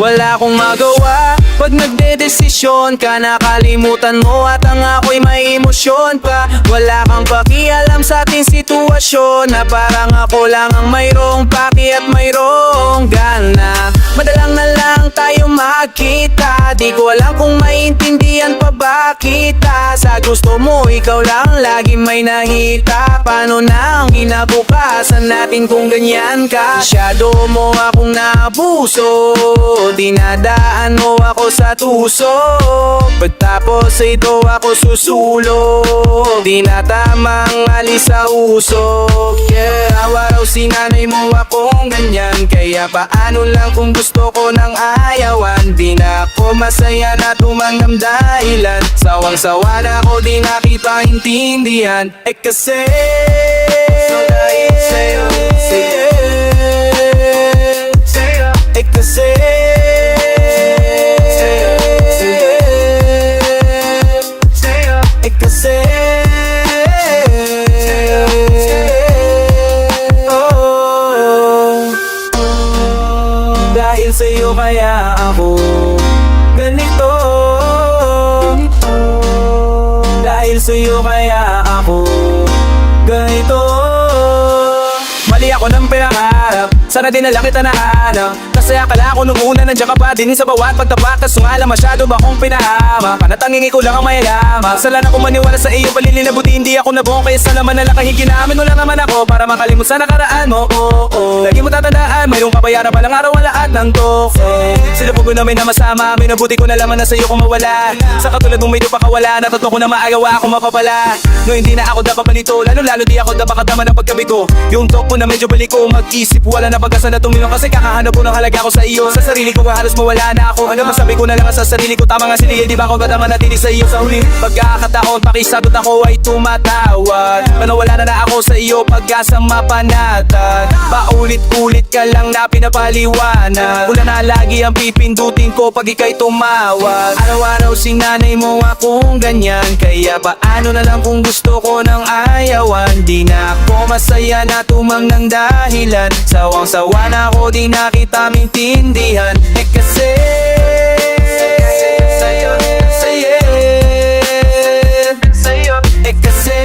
Wala akong magawa pag nagdedesisyon ka. Nakalimutan mo at ang ako'y may emosyon pa. Wala kang pakialam sa ating sitwasyon, na parang ako lang ang mayroong paki at mayroong gana. Madalang na lang tayo magkita, di ko alam kung maintindihan pa ba kita. Sa gusto mo, ikaw lang lagi may nakita. Paano na ang kinabukasan natin kung ganyan ka? Masyado mo akong naabuso, dinadaan mo ako sa tuso. Pagtapos ito ako susulog, di na tamang alis sa usok. Yeah, araw-araw sinanay mo akong ganyan, kaya paano lang kung gusto ko ng ayawan? Di na ako masaya na tumanggap dahilan. Sawang-sawa na ako, di na kita intindihan. Eh kasi dahil sa'yo, eh kasi dahil sa'yo kaya ako ganito. Dahil sa'yo kaya ako ganito. Mali ako ng pinangarap, sana din na lang kita nahanap. Kasi akala ko nung una nandiyan ka pa din sa bawat pagtapak. Kaso nga lang masyado ba akong pinahama, panatanging ikaw lang ang mayalama. Sala na kung maniwala sa iyo, palilin na buti hindi ako nabong. Kaya sana man nalang kahiginamin mo lang naman ako, para makalimut sa nakaraan mo. Lagi mo tatandaan, mayroong kabayaran palang araw ang lahat ng toko. Sila po ko namin na masama, may nabuti ko na laman na sa'yo kung mawala. Sa katulad mong medyo pakawala, natotoo ko na maagawa ako mapapala. No, hindi na ako dapat palito, lalo di ako dapat katama ng pagkabi ko. Yung talk mo na medyo baliko, mag-isip, wala na pag-asa na tumilong. Kasi kakahanap ko ng halaga ko sa iyo. Sa sarili ko nga halos mawala na ako. Hanggang masabi ko na lang sa sarili ko, tama nga sige, di ba ako ba manatili sa iyo? Sa huli pagkakataon, pakisagot ako ay tumatawad. Pero wala na ako sa iyo, pag-asa mapanatag. Paulit-ulit ka lang na pinapaliwanag. Wala na lagi ang pipindutin ko pag ika'y tumawag. Araw-araw sinanay mo akong ganyan, kaya paano na lang kung gusto ko ng ayawan? Di na ako masaya na tumang ng dahilan. Sawang-sawa na ako, di na kita maintindihan. Eh kasi sa'yo, eh kasi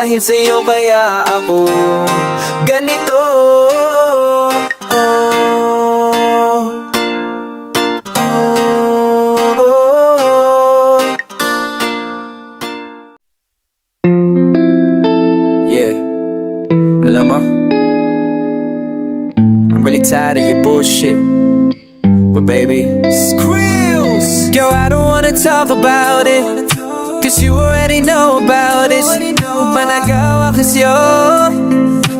dahil sa'yo kaya ako ganito. Yeah, alam mo, I'm really tired of your bullshit. But baby, Skrills, girl, I don't wanna talk about it, cause you already know about it. Managawa ko sa'yo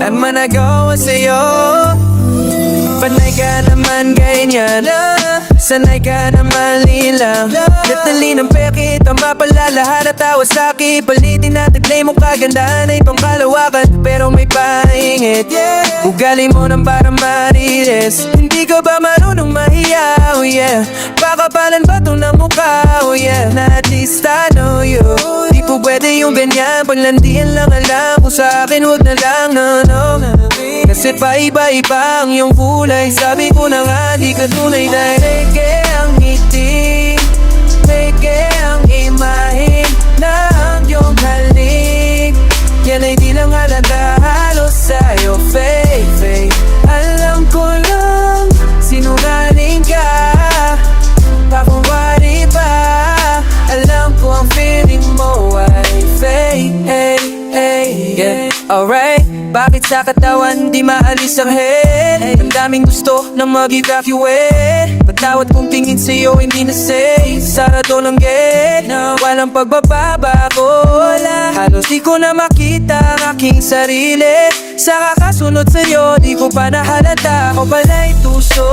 at managawa sa'yo. Panay ka naman ganyan, sanay ka naman lilang. Natali ng peke, tama pala lahat at tawa sa'kin. Palitin natin play mo kagandahan ay pangkalawakan, pero may paingit. Ugali mo nang para marites, hindi ka ba marunong mahiyaw? Yeah, pakapalan ba ito ng mukha? Oh yeah, na at least I know you. Di po pwede yung ganyan, panlandian lang alam. Kung sa akin huwag na lang, no. Kasi paiba-iba ang iyong kulay. Sabi ko na nga di ka tunay, dahil peke ang ngiti, peke ang imahin ng iyong halik. Yan ay di lang halata halos sa'yo, fake. Alam ko lang sinungaling ka, pakuwari pa. Alam ko ang feeling mo ay fake. Yeah, alright. Bakit sa katawan di maalis ang head? Ang daming gusto na mag-evacuate. Patawad kong tingin sa'yo hindi na say Sarado lang gate na walang pagbababago Wala, halos di ko na makita ang aking sarili Sa kakasunod sa'yo, di ko pa nahalata Ako pala'y tuso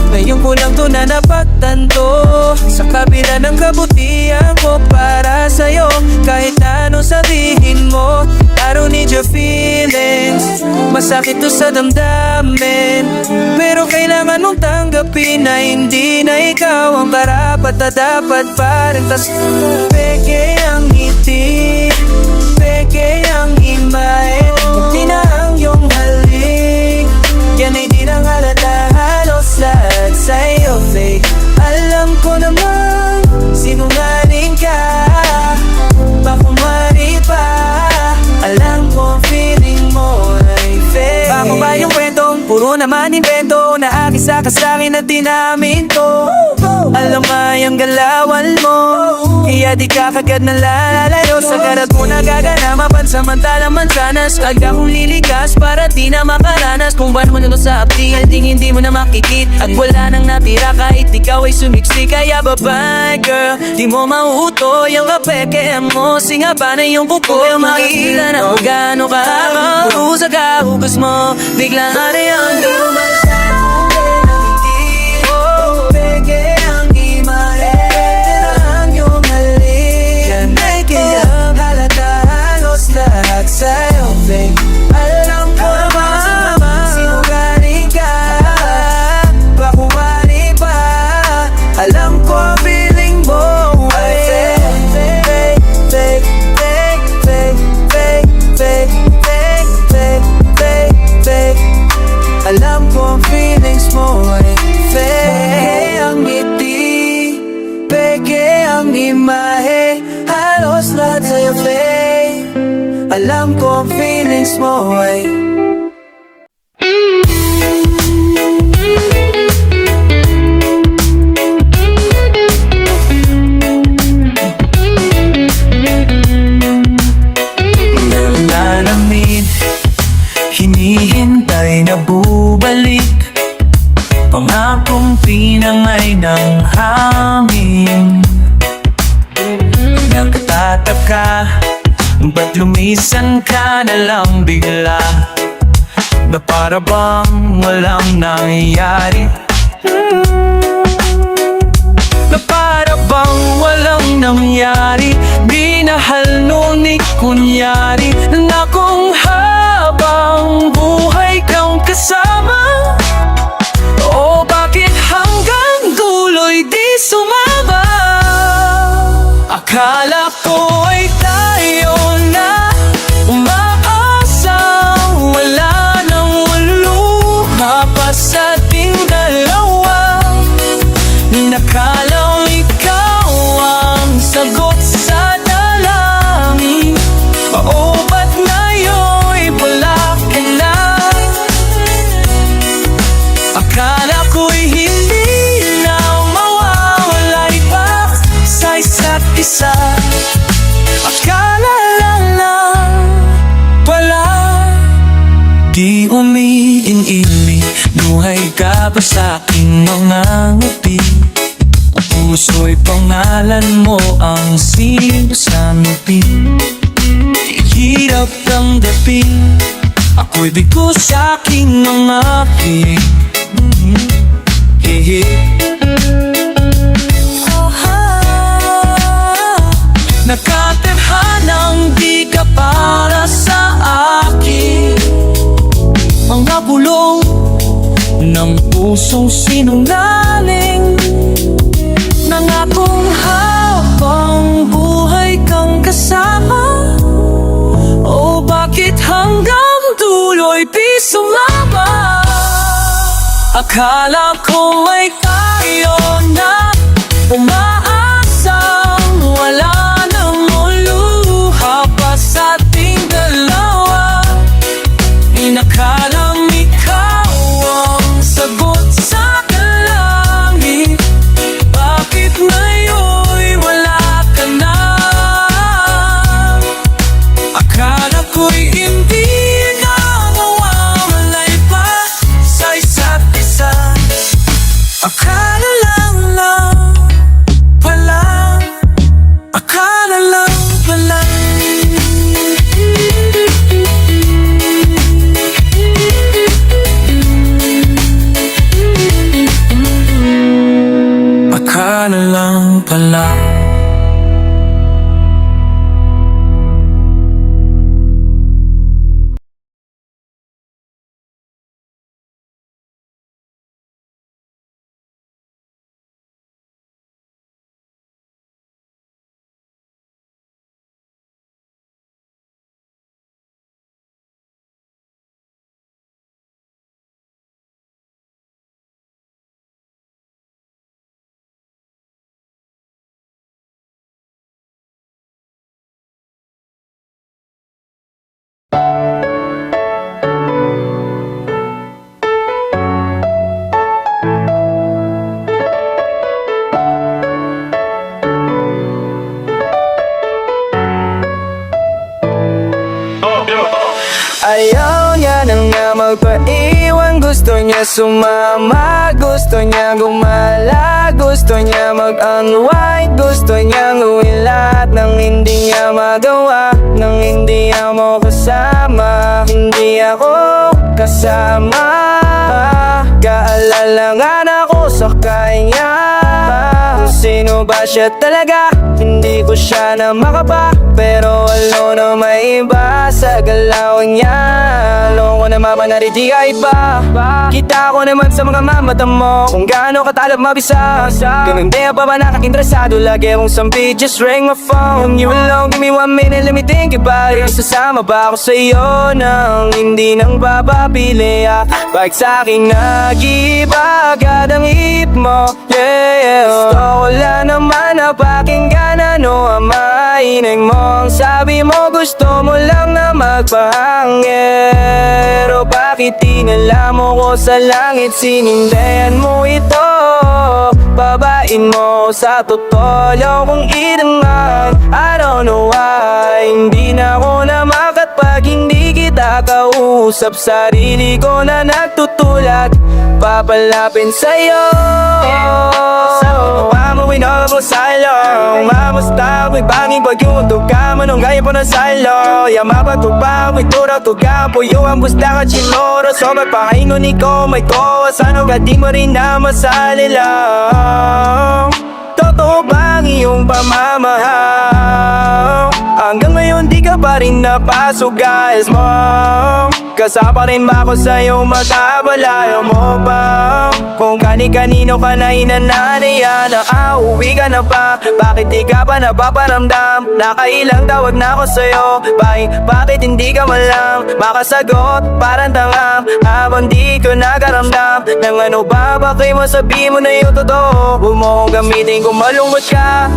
Ngayon ko lang to na napagtanto Sa kabila ng kabutihan ko para sa'yo Kahit anong sabihin mo I don't need your feelings Masakit to sa damdamin Pero kailangan mong tanggapin na hindi na ikaw ang karapat na dapat pa rin Tas peke ang ngiti, peke ang imahe Hindi na ang iyong halik Yan ay di nang halata halos lahat sa'yo fake Alam ko naman sinungaling ka Pakumari pa Alam ko ang feeling mo ay fake Ako ba yung kwentong puro naman invento Naakisa ka sa'kin at dinamin ko Alam ay ang galawan mo Kaya di ka kagad nalalayo Sa karat mo nagagana Mapansamantalang mansanas Agad kong liligas para di na makaranas Kung ba't mo nalo sa apti hindi mo na makikit At wala nang natira kahit ikaw ay sumiksi Kaya bye-bye girl Di mo mauto yung kapeke mo Singa pa na yung kuko Yung makikita na kung gaano ka habang Sa kahugas mo Biglang ano yung lumalasa Sa'yo, babe Alam ko naman sinungaling ka Pakumari pa Alam ko ang feeling mo ay fake Fake, fake, fake, fake, fake, fake, fake, fake, fake Alam ko ang feelings mo ay fake Ang ngiti, peke ang imahe Halos lahat sa'yo fake Alam ko ang feelings mo ay Nalalamig Hinihintay na bubalik Pangakong pinangay ng hangin Nagtataka Ba't lumisan ka na lang bigla Na para bang walang nangyayari Na para bang walang nangyari Binahal ngunit kunyari Na kung habang buhay kang kasama O bakit hanggang dulo'y di sumama Akala ko ay tayo na umaasang wala nang luha pa sa ating dalawa Nakalang ikaw ang sagot sa dalangin O ba't ngayon'y wala ka na Akala ko'y hindi na mawawalay pa sa isa't isa Akala lang wala Di umiin-ini Luhay ka pa sa'king mga ngiti Ang puso'y pangalan mo ang sinasanupin Hirap kang dapin Ako'y bigo sa'king mga ngiti Nagkatadhanang di ka para sa akin Mga bulong ng pusong sinungaling Nangakong habang buhay kang kasama O bakit hanggang dulo'y di sumama Akala ko may tayo na umaasang wala Inakalang ikaw ang sagot sa kalangit Bakit ngayon'y wala ka na Akala ko'y hindi na mawawalay pa sa isa't isa Akala Gusto niya sumama, gusto niya gumala, gusto niya mag-unwind, gusto niya gawin lahat ng hindi niya magawa, nang hindi mo kasama, hindi ako kasama. Kaalalangan ako sa kanya, sino ba siya talaga? Hindi ko siya na makapa, pero alam na may iba sa galaw niya. Alam ko na mama nariti ka iba. Kita ko naman sa mga mamata mo kung gaano katalab mabisa. Ganun din pa ba nakaka-interesado? Lagi akong sampi, just ring my phone. You alone, give me 1 minute, let me think about it. Sasama ba ako sa'yo nang hindi nang papapili? Bakit sa'king nag-iba agad ang hip mo? Yeah, gusto ko lang naman na pakinggan ano ang mainig mo. Ang sabi mo gusto mo lang na magpahangin, pero bakit tinala mo ko sa langit? Sinindayan mo ito, babain mo sa totoo kong idangan. I don't know why, hindi na ako namakat pag hindi kita kausap. Sarili ko na nagtutulak, papalapin sa'yo. Mamuwi na ako sa'yo, mamusta ako'y banging pagyutog ka, manong gaya po ng sa'yo. Yamabato pa ako'y turaw tuga, puyo ang busta ka chinoro. So magpakaingon ikaw may kowa, sana ka di mo rin na masali lang. Totoo ba ang iyong pamamahal? Hanggang ngayon di ka pa rin napasok guys mo. Kasama rin ba ako sa'yo mag-abalayo mo ba? Kung kani-kanino ka na inananayan, nakauwi ka na ba? Bakit di ka pa napaparamdam? Nakailang tawag na ako sa'yo, bakit hindi ka man lang makasagot? Parang tanga habang di ko nakaramdam ng ano ba? Bakit mo sabihin mo na yung totoo? Huwag mo kong gamitin kung malungkot ka.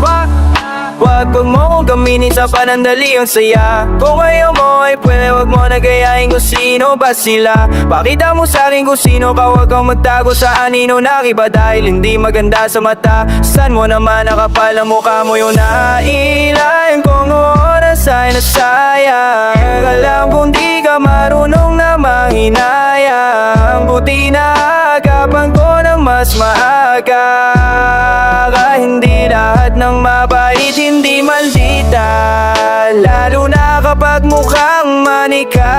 Wag mo kong gamitin sa panandali ang saya. Kung ayaw mo ay pwede wag mo nagayain kung sino ba sila. Pakita mo sa'kin kung sino ka, wag kang magtago sa anino na iba, dahil hindi maganda sa mata. San mo naman nakapal ang mukha mo yung nailan kong oras ay nasayang. Alam kong di ka marunong na mahinayang, buti na agapan ko ng mas maaga. Hindi lahat ng mabait hindi maldita, lalo na kapag mukhang manika.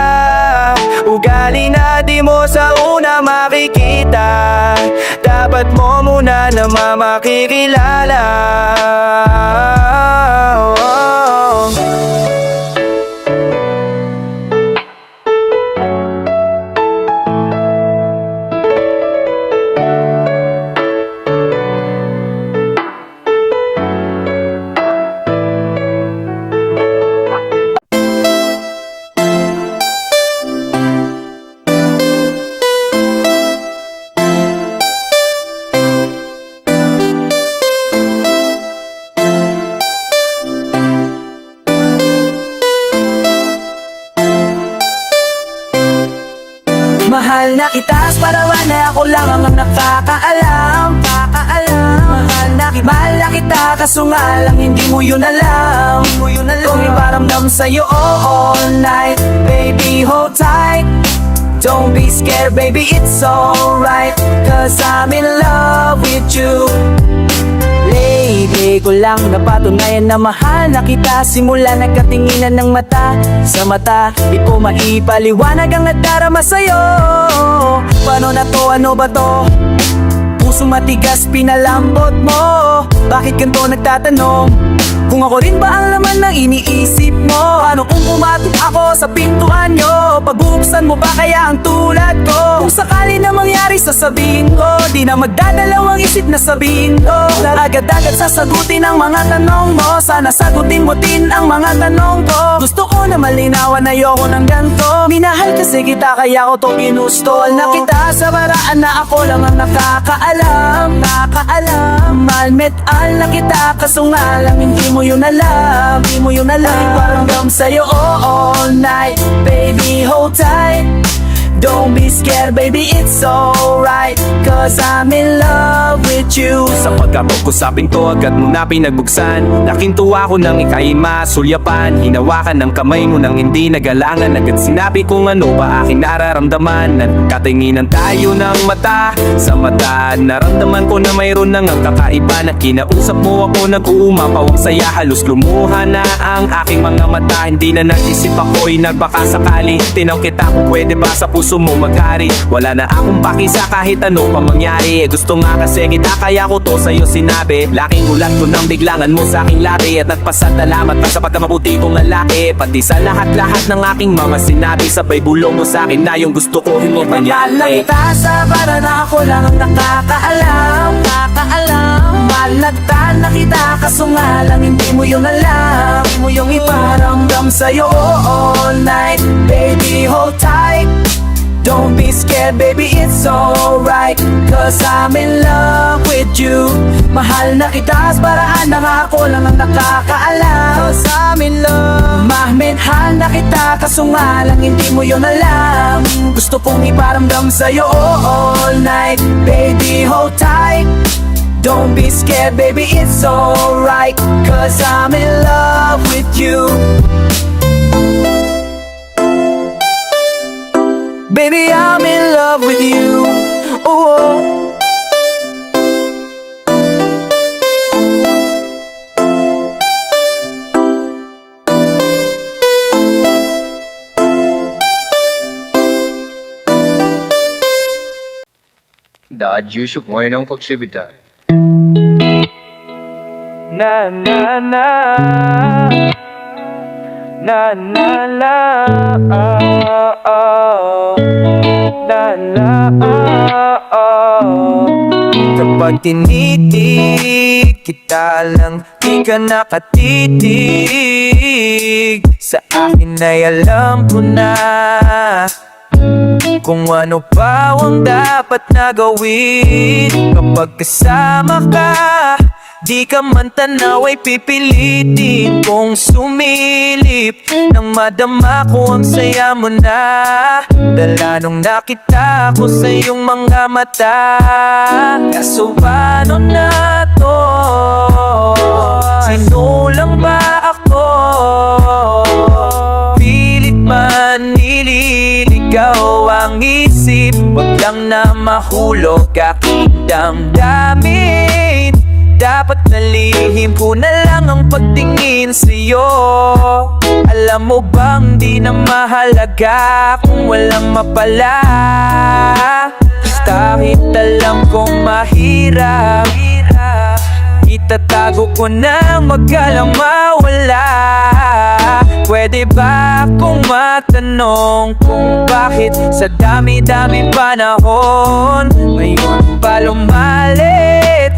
Ugali na di mo sa una makikita, dapat mo muna naman makikilala. Mahal na kita, parawan na ako lang ang nakakaalam. Mahal na kita, kaso nga lang hindi mo yun alam. Kung iparamdam sa'yo all night, baby hold tight. Don't be scared baby, it's alright, cause I'm in love with you. Lately ko lang napatunayan na mahal na kita, simula nagkatinginan ng mata sa mata. Di ko maipaliwanag ang nadarama sa'yo. Paano na to, ano ba to? Puso matigas, pinalambot mo. Bakit ganito nagtatanong? Kung ako rin ba ang laman ng iniisip mo? Ano kung pumatok ako sa pintuan nyo? Pag-uuksan mo ba kaya ang tulad ko? Kung sakali na mangyari sasabihin ko, di na magdadalawang isip na sabihin ko. Agad-agad sasagutin ang mga tanong mo, sana sagutin mo din ang mga tanong ko. Gusto ko na malinawan, ayoko ng ganto. Minahal kasi kita kaya ko to ginusto. Na kita sa paraan na ako lang ang nakakaalam. Malmet-al na kita, kaso nga lang hindi mo yun alam. Iparamdam sa'yo all night, baby hold tight. Don't be scared baby, it's alright, cause I'm in love with you. Sa pagkabog ko sa pinto, agad mo na pinagbuksan. Nakintuwa ko nang ika'y masulyapan. Hinawakan ng kamay mo nang hindi nagalangan. Agad sinabi kung ano ba aking nararamdaman. Nagkatinginan tayo ng mata sa mata. Naramdaman ko na mayroon nang ang kakaiba. Na kinausap mo ako, nag-uumapaw ang saya. Halos lumuha na ang aking mga mata. Hindi na nag-isip ako'y nagbaka sakali. Tinaw kita kung pwede ba sa puso mo maghari. Wala na akong paki sa kahit ano pa mangyari. Gusto nga kasi kita kaya ko to sa'yo sinabi. Laking ulat ko nang biglangan mo sa aking lari. At nagpasalamat pa sa pagkamabuti kong lalaki. Pati sa lahat-lahat ng aking mga sinabi. Sabay bulong mo sa akin na yung gusto ko hindi mangyari. Malagta para na ako lang ang nakakaalam. Malagta na kita kaso nga lang hindi mo yung alam. Hindi mo yung iparamdam sa'yo all night. Baby hold tight, don't be scared baby, it's alright, cause I'm in love with you. Mahal na kita sa paraan na ako lang ang nakakaalam. Cause I'm in love. Mahal na kita kaso nga lang hindi mo yun alam. Gusto kong iparamdam sa'yo all night. Baby hold tight, don't be scared baby, it's alright, cause I'm in love with you. Baby, I'm in love with you. Oh. Naadjusok mo ng pagsibita. Na na na na na na na na kapag tinitig kita lang, di ka nakatitig sa akin ay alam ko na kung ano pa ang dapat na gawin. Kapag kasama ka, di ka man tanaw ay pipilitin kong sumilip nang madama ko ang saya mo na. Dala nung nakita ko sa iyong mga mata. Kaso paano na to? Sino lang ba ako? Pilit man nililigaw ang isip, wag lang na mahulog aking damdamin. Dapat nalihim ko na lang ang pagtingin sa'yo. Alam mo bang di na mahalaga kung walang mapala. Kahit alam kong mahirap, itatago ko na magalang mawala. Pwede ba akong matanong kung bakit sa dami-daming panahon ngayon pa lumalitit?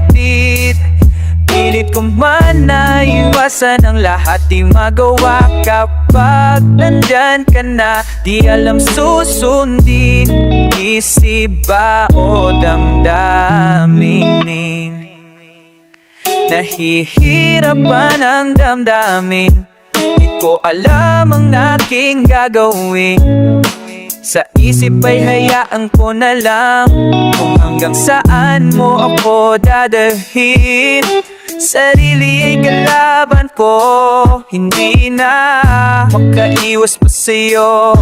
Pilit ko man na iwasan ang lahat, di magawa kapag nandyan ka na. Di alam susundin, isip ba o damdamin. Nahihirapan ang damdamin, di ko alam ang aking gagawin. Sa isip ay hayaan ko na lang kung hanggang saan mo ako dadalhin. Sarili ay kalaban ko, hindi na makaiwas pa sa'yo.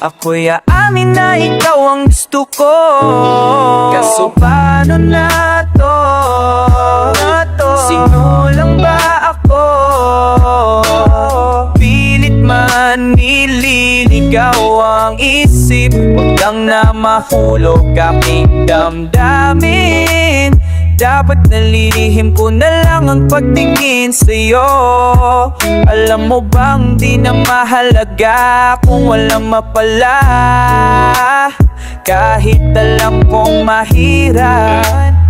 Ako'y aamin na ikaw ang gusto ko. Kaso paano na to? Sino lang ba ako? Pilit man nililigaw ang isip, wag lang na mahulog aking damdamin. Dapat nalilihim ko na lang ang pagtingin sa'yo. Alam mo bang di na mahalaga kung walang mapala. Kahit alam kong mahirap,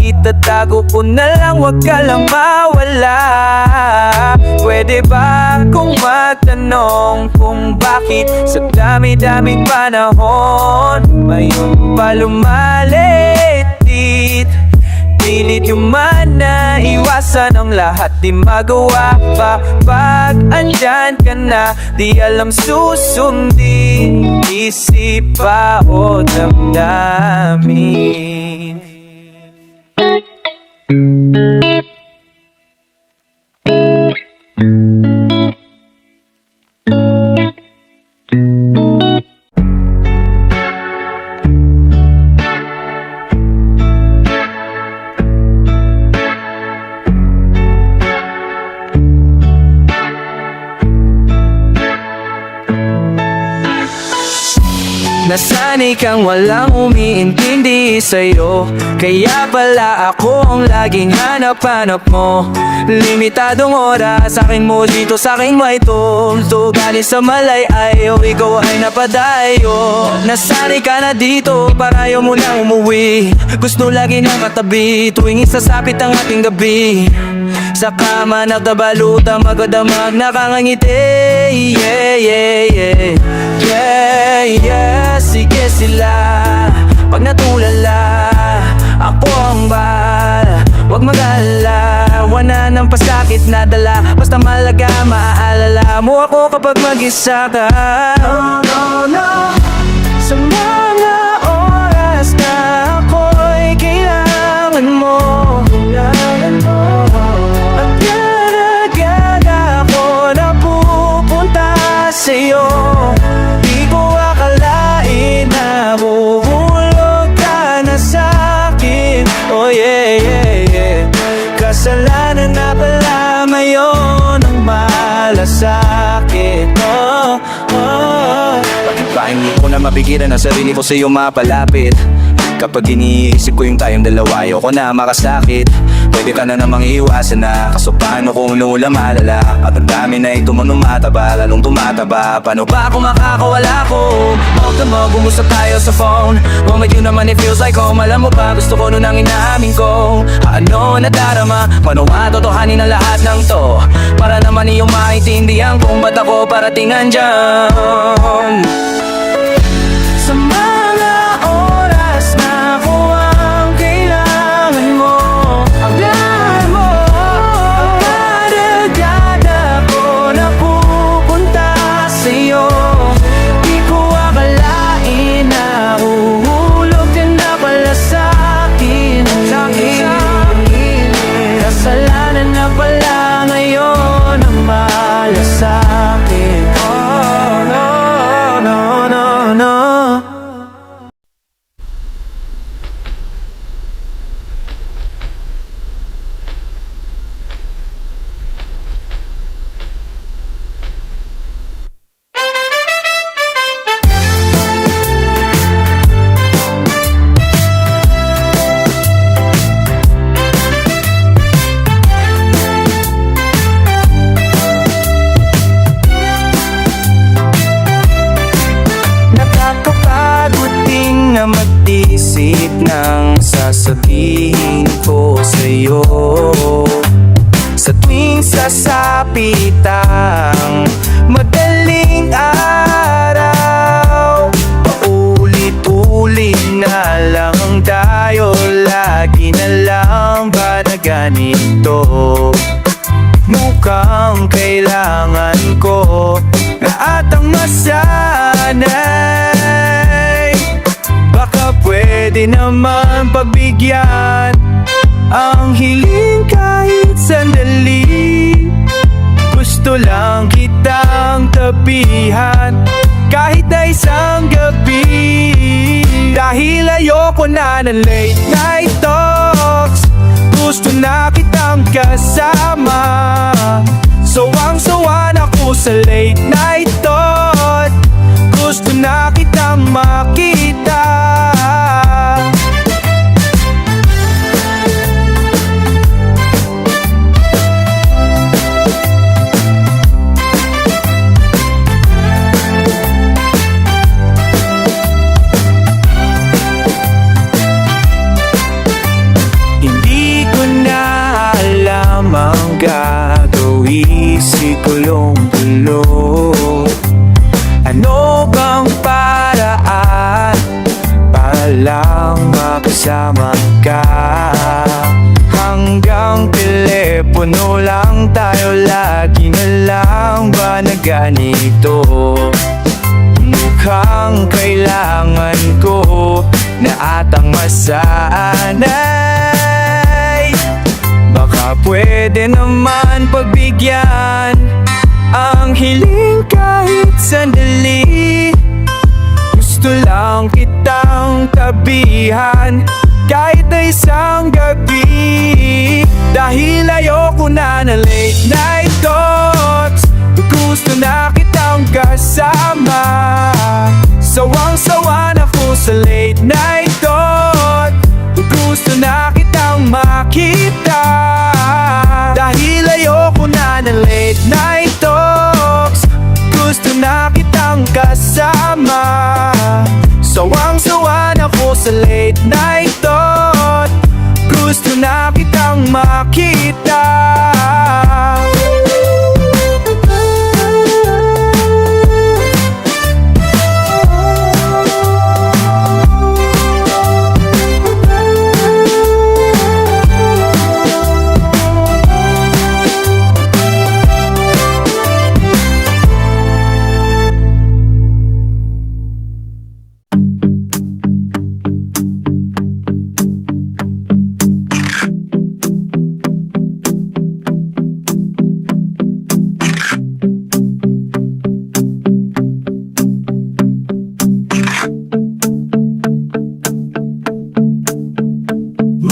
itatago ko na lang, wag ka lang mawala. Pwede ba akong magtanong kung bakit sa dami-daming panahon ngayon pa lumalitit? Pilit yung man na maiwasan ang lahat, di magawa pa. Pag andyan ka na, di alam susundin, isip pa o damdamin. Nasanay kang walang umiintindi sa'yo, kaya pala ako ang laging hanap-hanap mo. Limitadong oras akin mo dito sa'king may tumto. Galing sa malay-ayo, ikaw ay napadayo. Nasanay ka na dito, para ayaw mo na umuwi. Gusto lagi ng katabi, tuwing isasapit ang ating gabi. Sa kama nagtabaluta, magdamag nakangangiti. Yeah, yeah, yeah. Yeah, yeah, sige sila. Pag natulala, ako ang bahala. Huwag mag-alala, wala nang pasakit na dala. Basta malaga, maaalala mo ako kapag mag-isa ka. No, no, no. Sa mga oras na ako'y kailangan mo, at yan agad ako napupunta sa'yo. Di ko akalain na buhulog ka na sa'kin. Oh yeah, yeah, yeah. Kasalanan na pala ngayon ang malasakit. Oh, oh. Bakit ba hindi ko na mapigilan ang sarili ko sa'yo mapalapit? Kapag iniisip ko yung tayong dalawa, ayoko na makasakit. Pwede ka na namang iwasan na, kaso paano kung lulang malala? At ang dami na ito mo tumataba, lalong tumataba. Paano ba kung makakawala ko? Huwag ka mo, gumusap tayo sa phone. Kung with you naman it feels like home. Alam mo ba, gusto ko nun ang inaamin ko. Ano nadarama, paano matotohanin ang lahat ng to? Para naman iyong maintindihan kung ba't ako parating andyan. Sa mga oras na ako ang kailangan mo, agad mo, agad ako napupunta sa'yo. Di ko akalain na uhulog ka na pala sa'kin. Kasalanan na pala ngayon ang malasakit. Oh, no, no, no, no. Nakakapagod din na mag-isip ng sasabihin ko sa'yo. Sa tuwing sasapit ang madaling araw, paulit-ulit na lang tayo. Lagi na lang ba na ganito? Mukhang kailangan ko na atang masanay. Baka pwede naman pagbigyan ang hiling kahit sandali. Gusto lang kitang tabihan kahit na isang gabi. Dahil ayoko na ng late night talks, gusto na kitang kasama. Sawang-sawa na ko sa late night thought, gusto na kitang makita. Hindi ko na alam ang gagawin, sigulong-gulong. Ano bang paraan para lang makasama ka? hanggang telepono lang tayo. Lagi na lang ba na ganito? Mukhang kailangan ko na atang masanay. Baka pwede naman pagbigyan ang hiling kahit sandali. Gusto lang kitang tabihan kahit na isang gabi. Dahil ayoko na ng late night thoughts. Gusto na kitang kasama. Sawang-sawa na ko sa late night thought. Gusto na kitang makita. Dahil ayoko na ng late night talks. Gusto na kitang kasama. Sawang-sawa na ko sa late night thought. Gusto na kitang makita.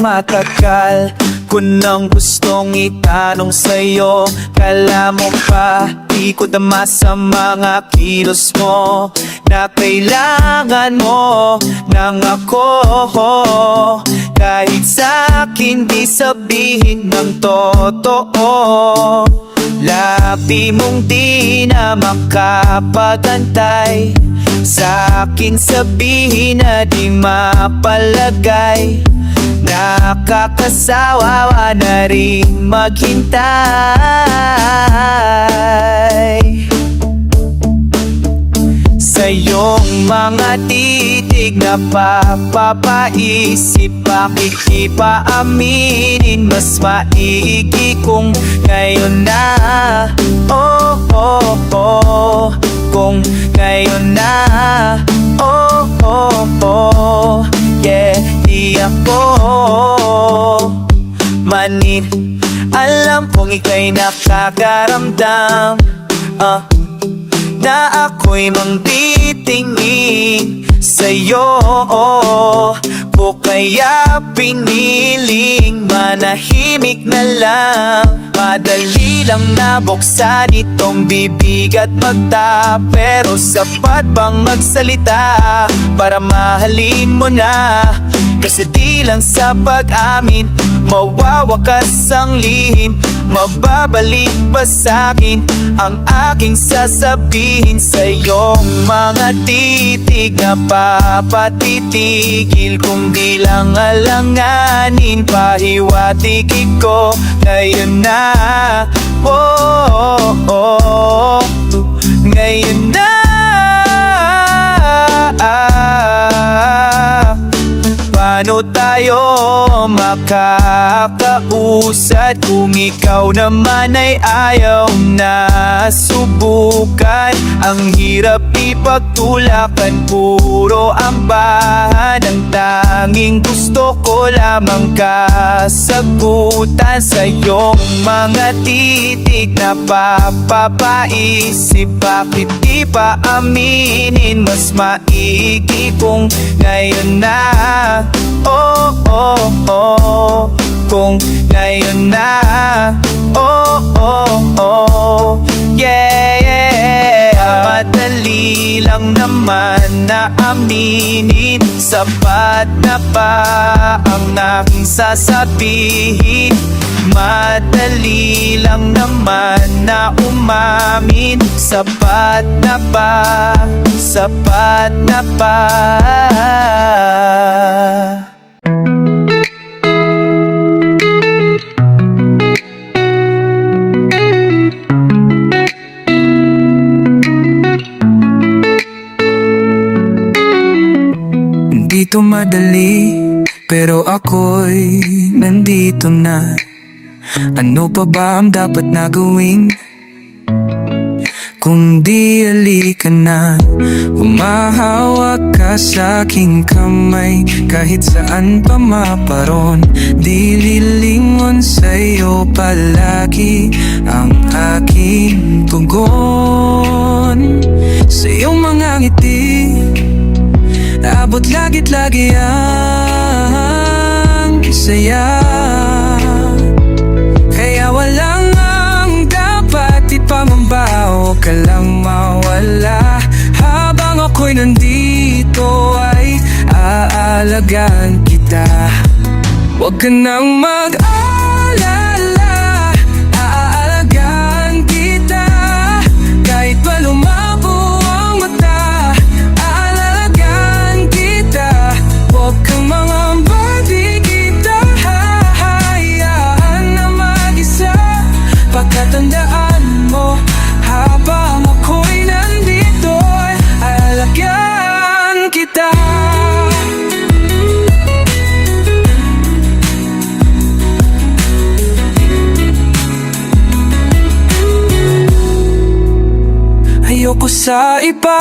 Matagal ko nang gustong itanong sa'yo. Kala mo pa di ko dama sa mga kilos mo na kailangan mo nang ako. Kahit sa'kin di sabihin ng totoo. Labi mong di na makapagantay. Sa'kin sabihin na di mapalagay. Nakakasawa na rin maghintay sa iyong mga titig na papapaisip. Bakit di pa aminin? Mas maigi kung ngayon na. Oh, oh, oh. Kung ngayon na. Oh, oh, oh. Yeah, di ako manin. Alam kong ika'y nakakaramdam na ako'y mangtitingin sa'yo. O kaya piniling manahimik na lang. Madali lang nabuksan itong bibig at mata. Pero sapat bang magsalita para mahalin mo na? Kasi di lang sa pag-amin mawawakas ang lihim. Mababalik ba sa'kin ang aking sasabihin sa iyong mga titig na papatitigil? Kung di lang alanganin, pahiwatigin ko ngayon na. Oh, oh, oh. Ngayon na. Paano tayo makakausad kung ikaw naman ay ayaw na subukan? Ang hirap ipagtulakan, puro ambahan. Ang tanging gusto ko lamang kasagutan sa iyong mga titig na papapaisip. Bakit di pa aminin? Mas maigi kung ngayon na. Oh, oh, oh. Kung ngayon na. Oh, oh, oh. Yeah, yeah. Madali lang naman na aminin. Sapat na ba ang aking sasabihin? Madali lang naman na umamin. Sapat na ba? Sapat na ba? Dito madali pero ako'y nandito na. Ano pa ba ang dapat na gawin? Kung di halika na, humahawak ka sa aking kamay. Kahit saan pa maparon, di lilingon sa'yo palagi ang aking tugon. Sa iyong mga ngiti, abot lagit-lagi ang saya. Kaya walang ang dapat ipamamba, o ka lang mawala. Habang ako'y nandito ay aalagaan kita. Huwag ka nang mag-alala, aalagaan kita. Kahit pa lumabo ang mata, aalagaan kita. Huwag kang mangamba, di kita hahayaan na mag-isa. Pagkatandaan mo, habang ako'y nandito ay aalagaan kita. Ayoko sa iba,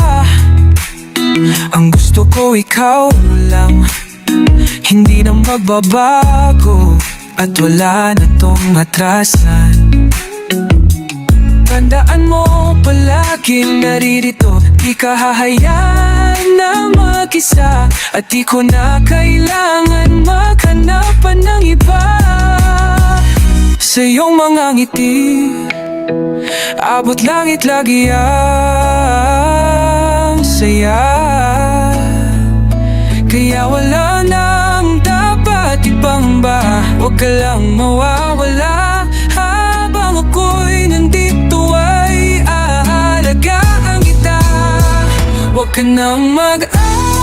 ang gusto ko ikaw lang. Hindi na magbabago at wala na tong atrasan. Tandaan mo palaging naririto, di ka hahayaan na mag-isa. At di ko na kailangan maghanap pa ng iba. Sa iyong mga ngiti, abot langit lagi ang saya. Kaya wala nang dapat ipangba, huwag ka lang mawawala. Habang ako'y nandito ay aalagaan kita. Huwag ka nang mag-alala,